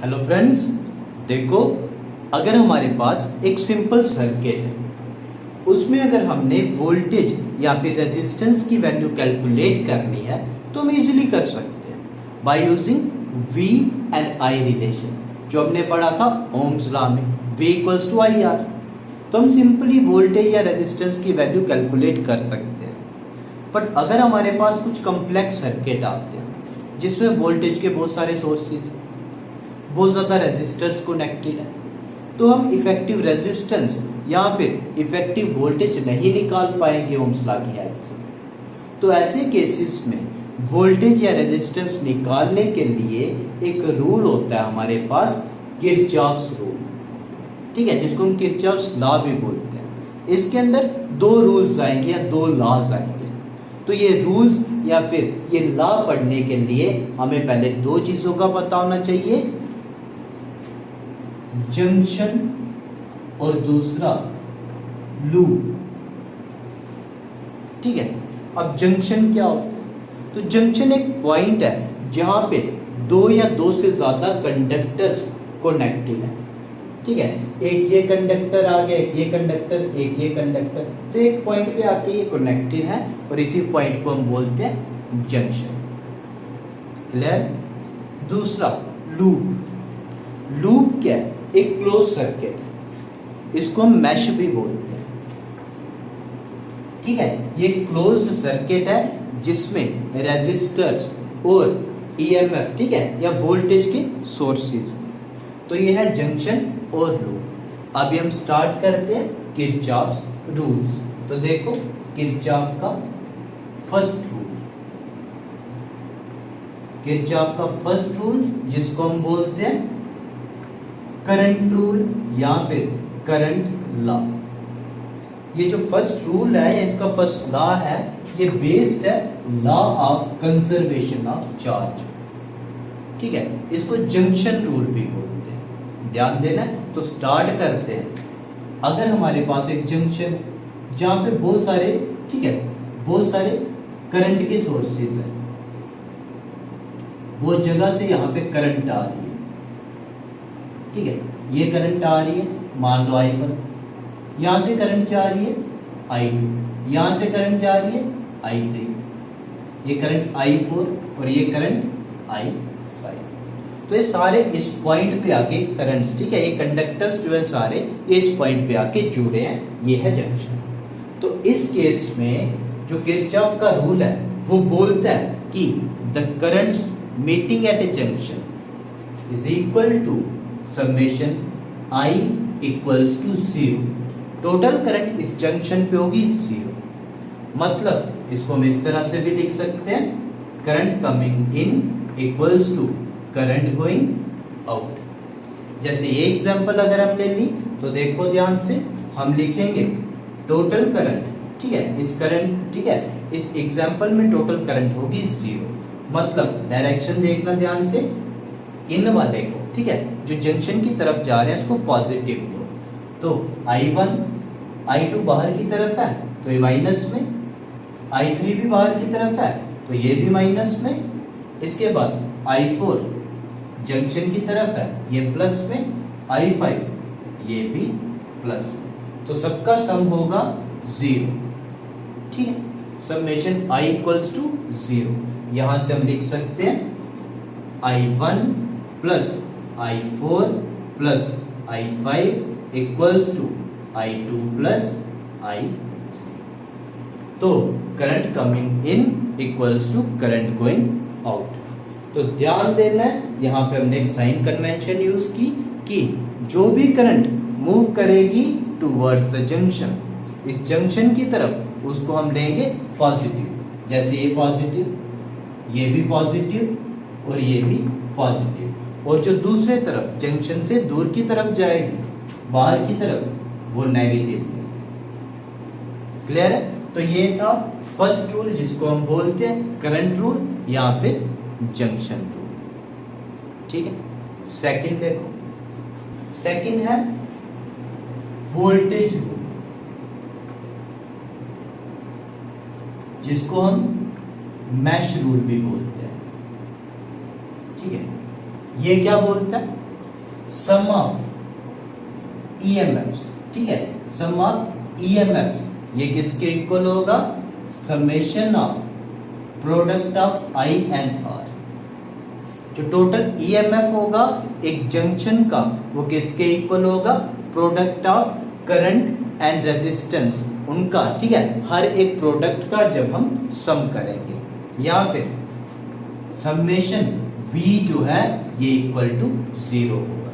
Hello friends, देखो अगर हमारे पास एक सिंपल सर्किट है, उसमें अगर हमने वोल्टेज या फिर रेजिस्टेंस की वैल्यू कैलकुलेट करनी है तो हम इजीली कर सकते हैं by using V and I relation, जो हमने पढ़ा था ओम्स लॉ में, V equals to I R. तो हम सिंपली वोल्टेज या रेजिस्टेंस की वैल्यू कैलकुलेट कर सकते हैं। बट अगर हमारे पास कुछ कॉम्प्लेक्स सर्किट आते हैं जिसमें वोल्टेज के बहुत सारे सोर्सेज, बहुत ज़्यादा रेजिस्टर्स कनेक्टेड है, तो हम इफेक्टिव रेजिस्टेंस या फिर इफेक्टिव वोल्टेज नहीं निकाल पाएंगे ओम्स लॉ की हेल्प से। तो ऐसे केसेस में वोल्टेज या रेजिस्टेंस निकालने के लिए एक रूल होता है हमारे पास, किरचॉफ्स रूल, ठीक है, जिसको हम किरचॉफ्स लॉ भी बोलते हैं। इसके अंदर दो रूल्स आएंगे या दो लॉज आएंगे। तो ये रूल्स या फिर ये लॉ पढ़ने के लिए हमें पहले दो चीजों का पता होना चाहिए, जंक्शन और दूसरा लूप, ठीक है। अब जंक्शन क्या होता है? तो जंक्शन एक पॉइंट है जहां पे दो या दो से ज्यादा कंडक्टर्स कनेक्टेड है, ठीक है। एक ये कंडक्टर आ गया, एक ये कंडक्टर, एक ये कंडक्टर, तो एक पॉइंट पे आके ये कनेक्टेड है और इसी पॉइंट को हम बोलते हैं जंक्शन। क्लियर? दूसरा लूप। लूप क्या है? एक क्लोज सर्किट है, इसको हम मैश भी बोलते हैं, ठीक है। ये क्लोज्ड सर्किट है जिसमें रेजिस्टर्स और ईएमएफ, ठीक है, या वोल्टेज के सोर्सेज। तो ये है जंक्शन और लूप। अभी हम स्टार्ट करते हैं किरचॉफ्स रूल्स। तो देखो किरचॉफ का फर्स्ट रूल, किरचॉफ का फर्स्ट रूल जिसको हम बोलते हैं करंट रूल या फिर करंट लॉ। ये जो फर्स्ट रूल है, इसका फर्स्ट लॉ है, ये बेस्ड है law of conservation of charge, ठीक है। इसको जंक्शन रूल भी बोलते हैं, ध्यान देना। तो स्टार्ट करते हैं। अगर हमारे पास एक जंक्शन जहां पे बहुत सारे, ठीक है, बहुत सारे करंट के सोर्सेज हैं, वो जगह से यहां पे करंट आ रही है, ठीक है। ये करंट आ रही है, मान लो I1, यहां से करंट जा रही है I2, यहां से करंट जा रही है I3, ये करंट I4 और ये करंट I5। तो ये सारे इस पॉइंट पे आके करंट्स, ठीक है, ये कंडक्टर्स जो है सारे ये इस पॉइंट पे आके जुड़े हैं, ये है जंक्शन। तो इस केस में जो किरचॉफ का रूल है वो बोलता है कि the currents meeting at a junction is equal to summation I equals to 0। Total current इस जंक्शन पे होगी 0। मतलब इसको हम इस तरह से भी लिख सकते हैं, current coming in equals to current going out. जैसे ये एग्जांपल अगर हमने ली तो देखो ध्यान से, हम लिखेंगे टोटल करंट, ठीक है, इस करंट, ठीक है, इस एग्जांपल में टोटल करंट होगी 0। मतलब डायरेक्शन देखना ध्यान से, इन वाले को, ठीक है, जो जंक्शन की तरफ जा रहे हैं उसको पॉजिटिव लो। तो I1 I2 बाहर की तरफ है तो ये माइनस में, I3 भी बाहर की तरफ है तो ये भी माइनस में, इसके बाद I4 जंक्शन की तरफ है, ये प्लस में, I5 ये भी प्लस में, तो सबका सम होगा 0, ठीक है। Summation I equals to 0। यहां से हम लिख सकते हैं I1 plus I4 plus I5 equals to I2 plus I3। तो current coming in equals to current going out. तो ध्यान देना है, यहां पे हमने एक साइन कन्वेंशन यूज की कि जो भी करंट मूव करेगी टुवर्ड्स द जंक्शन, इस जंक्शन की तरफ, उसको हम लेंगे पॉजिटिव। जैसे ये पॉजिटिव, ये भी पॉजिटिव और ये भी पॉजिटिव, और जो दूसरे तरफ जंक्शन से दूर की तरफ जाएगी, बाहर की तरफ, वो नेगेटिव। क्लियर है? तो ये था फर्स्ट रूल जिसको हम बोलते हैं करंट रूल या फिर जंक्शन रूल, ठीक है। सेकंड देखो, सेकंड है वोल्टेज रूल, जिसको हम मैश रूल भी बोलते हैं, ठीक है। ये क्या बोलता है? सम ऑफ ईएमएफ्स, ठीक है, सम ऑफ ईएमएफ्स ये किसके इक्वल होगा, summation of product of I and R. जो टोटल ईएमएफ होगा एक जंक्शन का वो किसके इक्वल होगा, product of current and resistance उनका, ठीक है, हर एक प्रोडक्ट का जब हम सम करेंगे, या फिर समेशन V जो है ये इक्वल टू 0 होगा।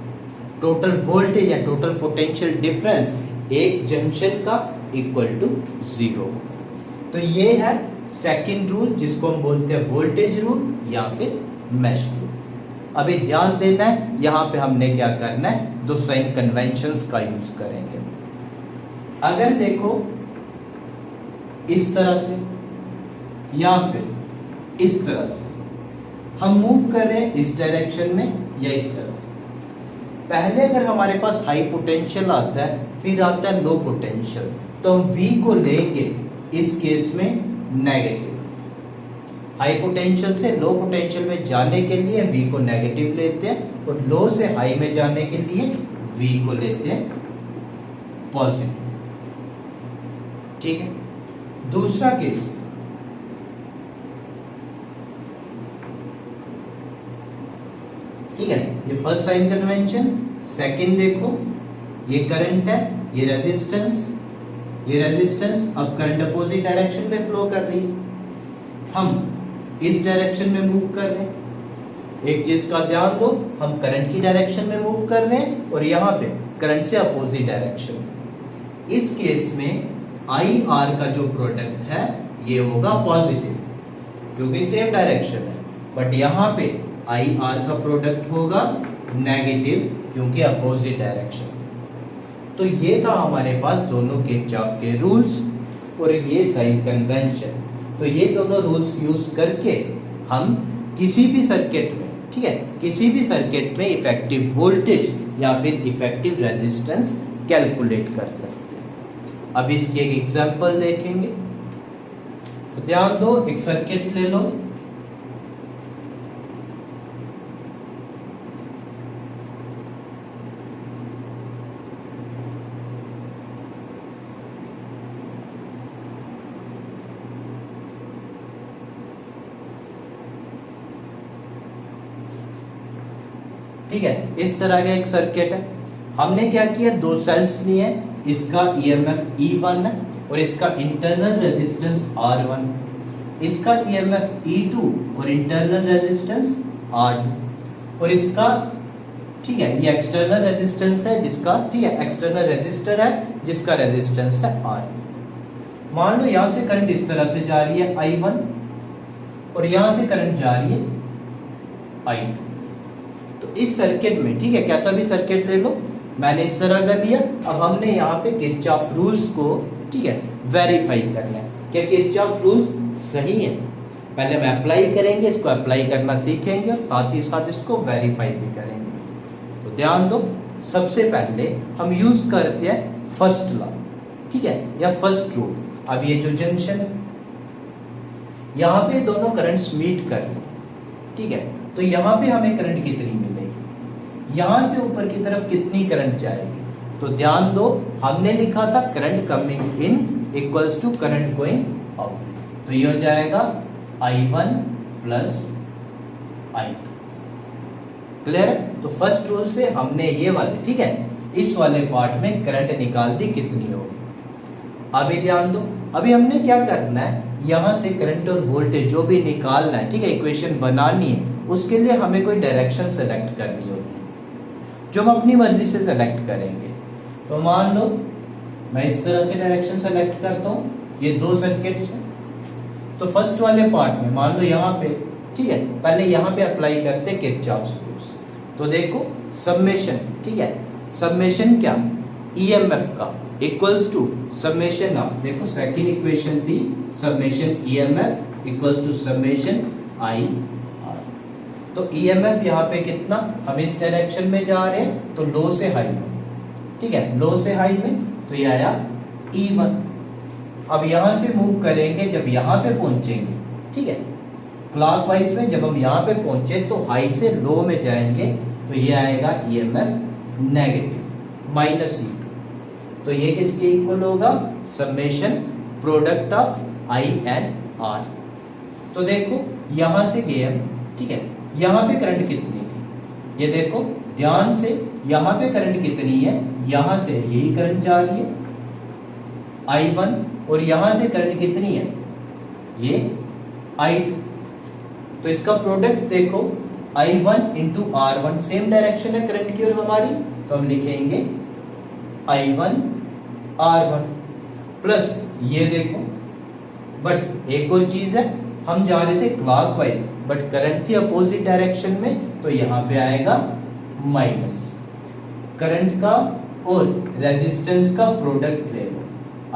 टोटल वोल्टेज या टोटल पोटेंशियल डिफरेंस एक जंक्शन का इक्वल टू 0 होगा। तो ये है सेकंड रूल जिसको हम बोलते हैं वोल्टेज रूल या फिर मेश रूल। अभी ध्यान देना है, यहां पे हमने क्या करना है, दो साइन कन्वेंशंस का यूज करेंगे। अगर देखो इस तरह से या फिर इस तरह से हम मूव कर रहे हैं, इस डायरेक्शन में या इस तरह से, पहले अगर हमारे पास हाई पोटेंशियल आता है फिर आता है लो पोटेंशियल, तो हम V को लेंगे इस केस में नेगेटिव। हाई पोटेंशियल से लो पोटेंशियल में जाने के लिए V को नेगेटिव लेते हैं और लो से हाई में जाने के लिए V को लेते हैं पॉजिटिव, ठीक है। दूसरा केस, ठीक है, ये फर्स्ट साइन कन्वेंशन। सेकंड देखो ये करंट है, ये रेजिस्टेंस, ये रेजिस्टेंस, अब करंट अपोजिट डायरेक्शन में फ्लो कर रही है, हम इस डायरेक्शन में मूव कर रहे हैं। एक चीज का ध्यान दो, हम करंट की डायरेक्शन में मूव कर रहे हैं और यहाँ पे करंट से अपोजिट डायरेक्शन। इस केस में आई आर का जो प्रोडक्ट है ये होगा पॉजिटिव क्योंकि सेम डायरेक्शन है, बट यहाँ पे आई आर का प्रोडक्ट होगा नेगेटिव क्योंकि अपोजिट डायरेक्शन। तो ये था हमारे पास दोनों किरचॉफ के रूल्स और ये साइन कन्वेंशन। तो ये दोनों रूल्स यूज करके हम किसी भी सर्किट में, ठीक है, किसी भी सर्किट में इफेक्टिव वोल्टेज या फिर इफेक्टिव रेजिस्टेंस कैलकुलेट कर सकते हैं। अब इसकी एक एग्जांपल देखेंगे। तो ध्यान दो, एक सर्किट ले लो, ठीक है, इस तरह का एक सर्किट है। हमने क्या किया, दो सेल्स लिए, इसका ईएमएफ E1 है और इसका इंटरनल रेजिस्टेंस R1, इसका ईएमएफ E2 और इंटरनल रेजिस्टेंस R2 और इसका, ठीक है, ये एक्सटर्नल रेजिस्टेंस है जिसका, ठीक है, एक्सटर्नल रेजिस्टर है जिसका रेजिस्टेंस है R। मान लो यहां से करंट इस तरह से जा रही है I1 और यहां से करंट जा रही है I2। तो इस सर्किट में, ठीक है, कैसा भी सर्किट ले लो, मैंने इस तरह कर लिया। अब हमने यहाँ पे किरचॉफ रूल्स को, ठीक है, वेरीफाई करना है क्या किरचॉफ रूल्स सही है। पहले हम अप्लाई करेंगे, इसको अप्लाई करना सीखेंगे और साथ ही साथ इसको वेरीफाई भी करेंगे। तो ध्यान दो, सबसे पहले हम यूज करते हैं फर्स्ट लॉ, ठीक है, या फर्स्ट रूल। अब ये जो जंक्शन है यहाँ पे दोनों करंट्स मीट कर रहे हैं, ठीक है, तो यहाँ पे हमें करंट कितनी मिलेगी, यहां से ऊपर की तरफ कितनी करंट जाएगी। तो ध्यान दो, हमने लिखा था current coming in equals to current going out, तो ये हो जाएगा I1 प्लस I2। क्लियर है। तो फर्स्ट रूल से हमने ये वाले, ठीक है, इस वाले पार्ट में करंट निकाल दी कितनी होगी। अभी ध्यान दो, अभी हमने क्या करना है, यहां से करंट और वोल्टेज जो भी निकालना है, ठीक है, इक्वेशन बनानी है, उसके लिए हमें कोई डायरेक्शन सेलेक्ट करनी होती है जो हम अपनी मर्जी से सेलेक्ट करेंगे। तो मान लो मैं इस तरह से डायरेक्शन सेलेक्ट करता हूँ, ये दो सर्किट्स हैं। तो फर्स्ट वाले पार्ट में मान लो यहाँ पे, ठीक है, पहले यहाँ पे अप्लाई करते हैं किरचॉफ्स रूल्स। तो देखो समेशन, ठीक है, समेशन क्या, ईएमएफ का इक्वल्स टू समेशन ऑफ, देखो सेकंड इक्वेशन थी summation EMF equals to summation I R. तो ईएमएफ यहाँ पे कितना, हम इस डायरेक्शन में जा रहे हैं तो लो से हाई में, ठीक है, लो से हाई में, तो ये आया E1। अब यहां से मूव करेंगे, जब यहां पे पहुंचेंगे, ठीक है, क्लॉकवाइज में जब हम यहां पे पहुंचे तो हाई से लो में जाएंगे तो ये आएगा EMF नेगेटिव माइनस E2। तो ये किसके इक्वल होगा? Summation product of I and R। तो देखो यहां से गए हम, ठीक है, यहां पे करंट कितनी थी, ये देखो ध्यान से, यहां पे करंट कितनी है, यहां से यही करंट जा रही है I1, और यहां से करंट कितनी है, ये I2। तो इसका प्रोडक्ट देखो I1 into R1, same direction है करंट की और हमारी, तो हम लिखेंगे I1 R1 प्लस ये देखो, बट एक और चीज है, हम जा रहे थे क्लॉकवाइज बट करंट थी अपोजिट डायरेक्शन में, तो यहां पे आएगा माइनस। करंट का और रेजिस्टेंस का प्रोडक्ट ले लो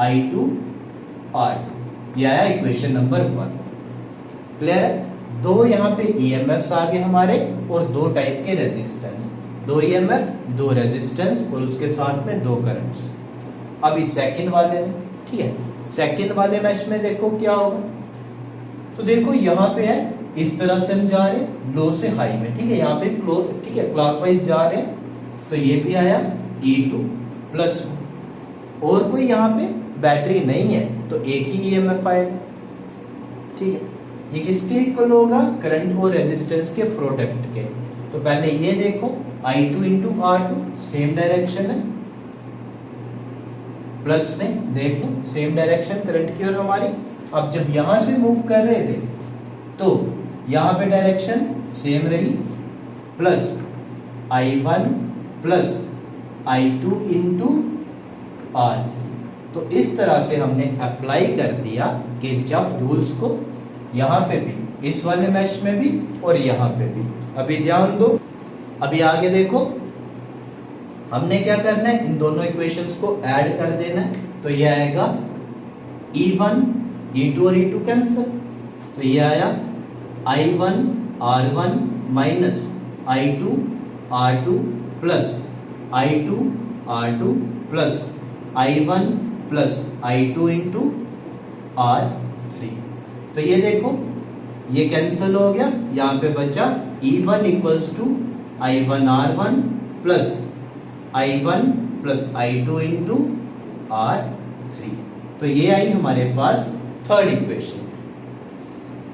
I2 R2, ये आया इक्वेशन नंबर 1। क्लियर है? दो यहाँ पे EMFs आ गए हमारे और दो टाइप के रेजिस्टेंस, दो EMF दो रेजिस्टेंस और उसके साथ में दो करंट्स। अभी सेकंड वाले में, ठीक है, सेकंड वाले मैश में देखो क्या होगा। तो देखो यहाँ पे है, इस तरह से हम जा रहे हैं लो से हाई में, ठीक है, यहाँ पे ठीक है क्लॉकवाइज जा रहे हैं, तो ये भी आया E2 प्लस, और कोई यहाँ पे बैटरी नहीं है तो एक ही EMF आएगा, ठीक है। ये किसके इक्वल होगा? करंट और रेजिस्टेंस के प्रोडक्ट के। तो पहले ये देखो I2 into R2, same direction है, प्लस में देखो सेम डायरेक्शन करंट की और हमारी। अब जब यहां से मूव कर रहे थे तो यहां पे डायरेक्शन सेम रही, plus I1 plus I2 into R3। तो इस तरह से हमने अप्लाई कर दिया किरचॉफ रूल्स को, यहां पे भी, इस वाले मैश में भी और यहां पे भी। अभी ध्यान दो, अभी आगे देखो हमने क्या करना है, इन दोनों इक्वेशंस को ऐड कर देना है। तो ये आएगा E1 E2 और E2 कैंसिल, तो ये आया I1 R1 minus I2 R2 plus I2 R2 plus I1 plus I2 into R3। तो ये देखो ये कैंसिल हो गया, यहाँ पे बचा E1 equals to I1 R1 plus I1 plus I2 into R3। तो ये आई हमारे पास थर्ड इक्वेशन।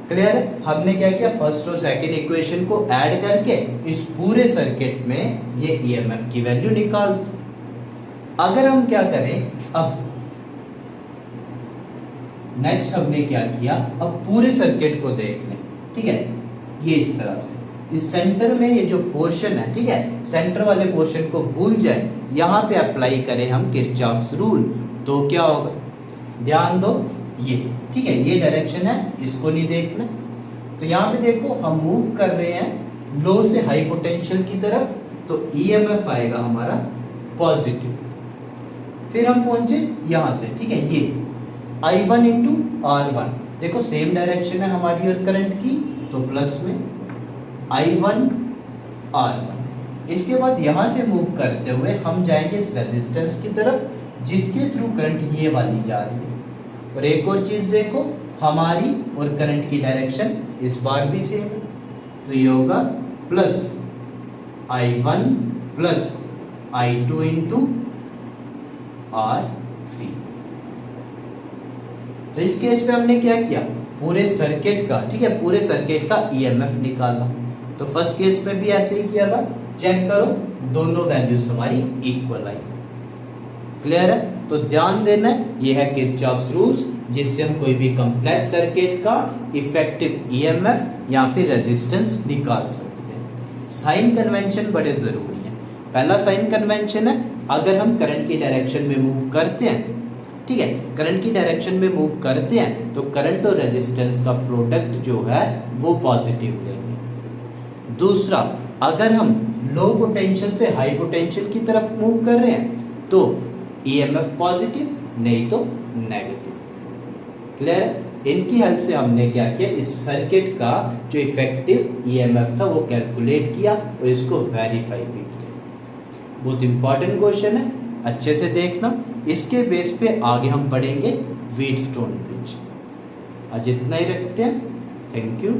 क्लियर है? हमने क्या किया, फर्स्ट और सेकंड इक्वेशन को ऐड करके इस पूरे सर्किट में ये EMF की वैल्यू निकाल। अगर हम क्या करें, अब नेक्स्ट हमने क्या किया, अब पूरे सर्किट को देख लें, ठीक है, ये इस तरह से, इस सेंटर में ये जो पोर्शन है, ठीक है, सेंटर वाले पोर्शन को भूल जाए, यहां पे अप्लाई करें हम किरचॉफ्स रूल, तो क्या होगा, ध्यान दो ये, ठीक है, ये डायरेक्शन है, इसको नहीं देखना। तो यहाँ पे देखो हम मूव कर रहे हैं लो से हाई पोटेंशियल की तरफ, तो EMF आएगा हमारा पॉजिटिव। फिर हम पहुंचे यहां से, ठीक है, ये I1 इंटू R1, देखो सेम डायरेक्शन है हमारी और करंट की, तो प्लस में I1 R1। इसके बाद यहां से मूव करते हुए हम जाएंगे इस रेजिस्टेंस की तरफ जिसके थ्रू करंट ये वाली जा रही है। और एक और चीज देखो, हमारी और करंट की डायरेक्शन इस बार भी सेम है, तो ये होगा plus I1 plus I2 into R3। तो इस केस पे हमने क्या किया, पूरे सर्किट का, ठीक है, पूरे सर्किट का EMF निकाला। तो फर्स्ट केस में भी ऐसे ही किया था, चेक करो दोनों वैल्यूज हमारी इक्वल आई। क्लियर है? तो ध्यान देना है, ये है किरचॉफ्स रूल्स, जिससे हम कोई भी कॉम्प्लेक्स सर्किट का इफेक्टिव EMF या फिर रेजिस्टेंस निकाल सकते हैं। साइन कन्वेंशन बड़े जरूरी है। पहला साइन कन्वेंशन है, अगर हम करंट की डायरेक्शन में मूव करते हैं, ठीक है, करंट की डायरेक्शन में मूव करते हैं तो करंट और रेजिस्टेंस का प्रोडक्ट जो है वो पॉजिटिव लेंगे। दूसरा, अगर हम लो पोटेंशियल से हाई पोटेंशियल की तरफ मूव कर रहे हैं तो EMF पॉजिटिव, नहीं तो नेगेटिव। क्लियर है? इनकी हेल्प से हमने क्या किया, इस सर्किट का जो इफेक्टिव EMF था वो कैलकुलेट किया और इसको वेरीफाई भी किया। बहुत इंपॉर्टेंट क्वेश्चन है, अच्छे से देखना। इसके बेस पे आगे हम पढ़ेंगे व्हीटस्टोन ब्रिज। आज इतना ही रखते हैं। Thank you.